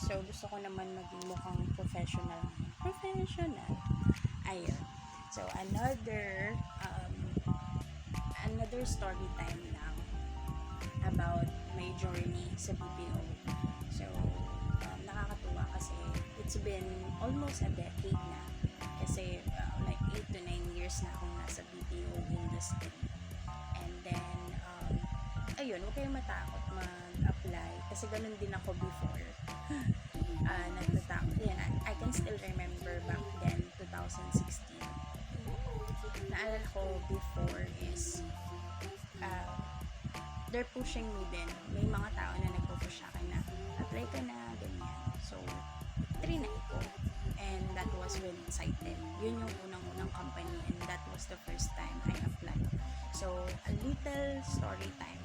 So, gusto ko naman maging mukhang professional. Professional. Ayun. So, another story time lang about my journey sa BPO. So, nakakatuwa kasi it's been almost a decade na. Kasi like 8 to 9 years na akong nasa BPO industry. And then, ayun, huwag kayong matakot mag-apply. Kasi ganun din ako before. Nagtatakot. Yan, I can still remember back then, 2016. Naalala ko before is, they're pushing me din. May mga tao na nagpo-push sa akin na, apply ka na, ganyan. So, trinay ko. And that was with Sighted. Yun yung unang-unang company and that was the first time I applied. So, a little story time.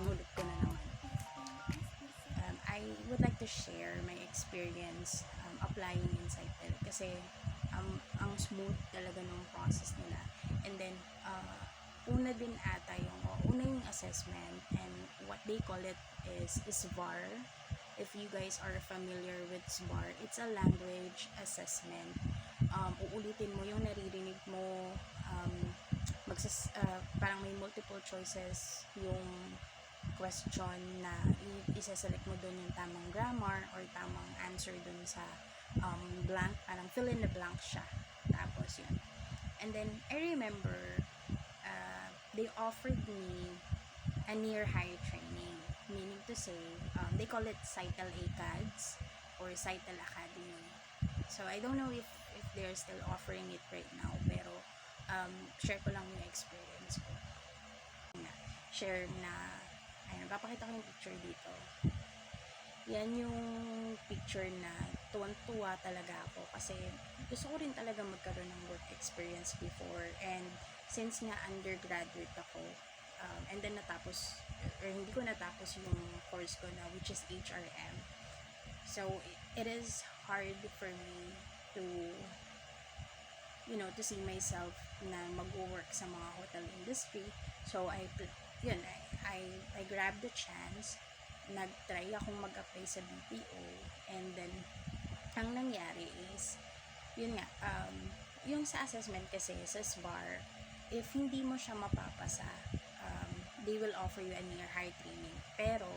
Inulit ko na naman. I would like to share my experience applying in Sighted kasi ang smooth talaga nung process nila. And then, una yung assessment and what they call it is SBAR. If you guys are familiar with SBAR, it's a language assessment. Uulitin mo yung naririnig mo, parang may multiple choices yung question na isa-select mo dun yung tamang grammar or tamang answer dun sa blank, parang fill in the blank siya. Tapos yun. And then, I remember, they offered me a near-hire training. Meaning to say, they call it Sightel ACADS or Sightel Academy. So, I don't know if they're still offering it right now, pero share ko lang yung experience ko. Share na, ayun, papakita ko yung picture dito. Yan yung picture na tuwan-tuwa talaga ako kasi gusto ko rin talaga magkaroon ng work experience before, and since nga undergraduate ako, and then natapos, or hindi ko natapos yung course ko na, which is HRM. So, it is hard for me to, to see myself na mag-work sa mga hotel industry. So, I grabbed the chance, nag-try akong mag-apply sa BPO, and then, ang nangyari is, yun nga, yung sa assessment kasi, sa SBAR, if hindi mo siya mapapasa, they will offer you a near-hire training. Pero,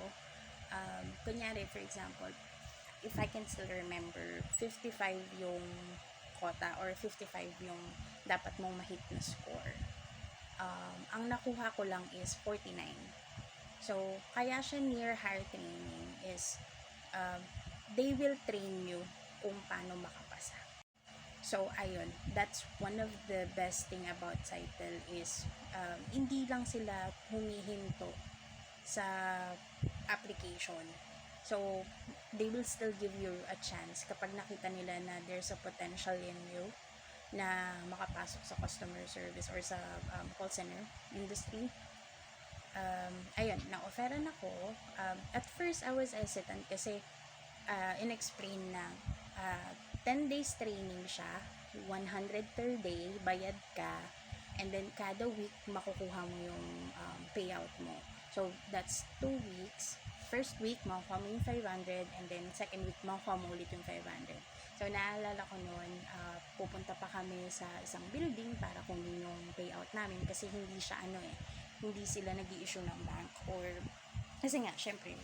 kunyari, for example, if I can still remember, 55 yung quota or 55 yung dapat mong ma-hit na score. Ang nakuha ko lang is 49. So, kaya siya near-hire training is, they will train you kung paano makapasa. So, ayun, that's one of the best thing about Sightel is, hindi lang sila humihinto sa application. So, they will still give you a chance kapag nakita nila na there's a potential in you na makapasok sa customer service or sa call center industry. Ayun, na-offeran ako. At first, I was hesitant kasi in-explain na 10 days training siya, 100 per day, bayad ka, and then kada week makukuha mo yung payout mo. So, that's 2 weeks. First week, makukuha mo yung 500, and then second week, makukuha mo ulit yung 500. So, naalala ko noon, pupunta pa kami sa isang building para kunin yung payout namin kasi hindi siya hindi sila nag-i-issue ng bank or kasi nga, syempre,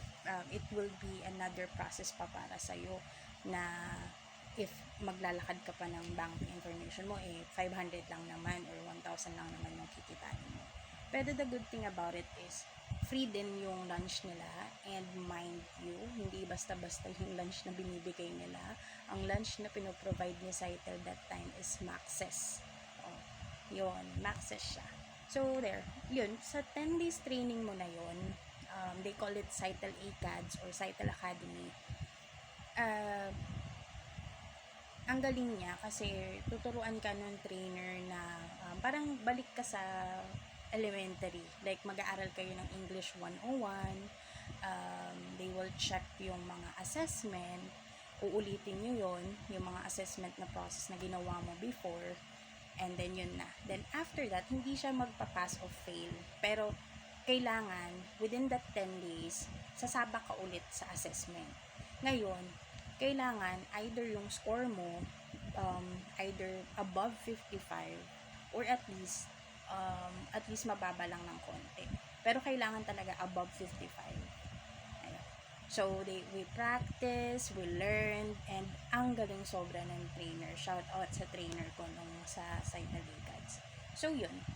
it will be another process pa para sa'yo na if maglalakad ka pa ng bank information mo, 500 lang naman or 1,000 lang naman yung kikitain mo. Pero the good thing about it is, free din yung lunch nila, and mind you, hindi basta-basta yung lunch na binibigay nila. Ang lunch na pinoprovide ni Sightel that time is Maxes. Yun, Maxes siya. So, there. Yun, sa 10 days training mo na yun, they call it Sightel ACADS or Sightel Academy. Ang galing niya kasi tuturuan ka ng trainer na parang balik ka sa elementary. Like, mag-aaral kayo ng English 101. They will check yung mga assessment. Uulitin nyo yon yung mga assessment na process na ginawa mo before. And then, yun na. Then, after that, hindi siya magpa-pass or fail. Pero, kailangan, within that 10 days, sasabak ka ulit sa assessment. Ngayon, kailangan either yung score mo either above 55 or at least mababa lang ng konti. Pero kailangan talaga above 55. Ayun. So, we practice, we learn, and ang galing sobra ng trainer. Shout out sa trainer ko nung sa Cytel Gods. So, yun.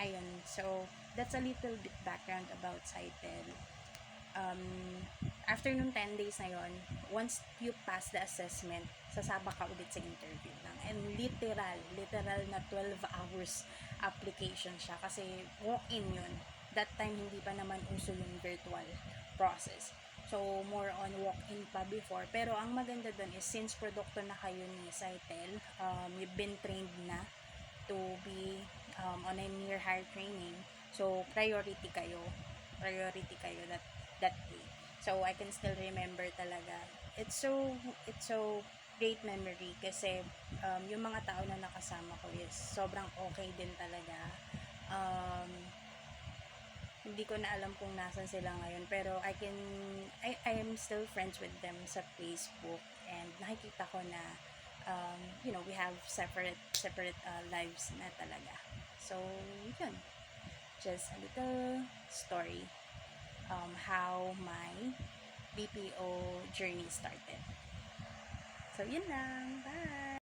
Ayun. So, that's a little bit background about Cytel. After nung 10 days na yon, once you pass the assessment, sasaba ka ulit sa interview lang. And literal na 12 hours application siya kasi walk-in yun. That time, hindi pa naman uso yung virtual process. So, more on walk-in pa before. Pero ang maganda dun is, since produkto na kayo ni Cytel, you've been trained na to be on a near hire training. So, priority kayo that day. So, I can still remember talaga. It's so great memory kasi yung mga tao na nakasama ko is sobrang okay din talaga. Hindi ko na alam kung nasan sila ngayon, pero I am still friends with them sa Facebook, and nakikita ko na we have separate lives na talaga. So, yun. Just a little story how my BPO journey started. So, yun lang. Bye!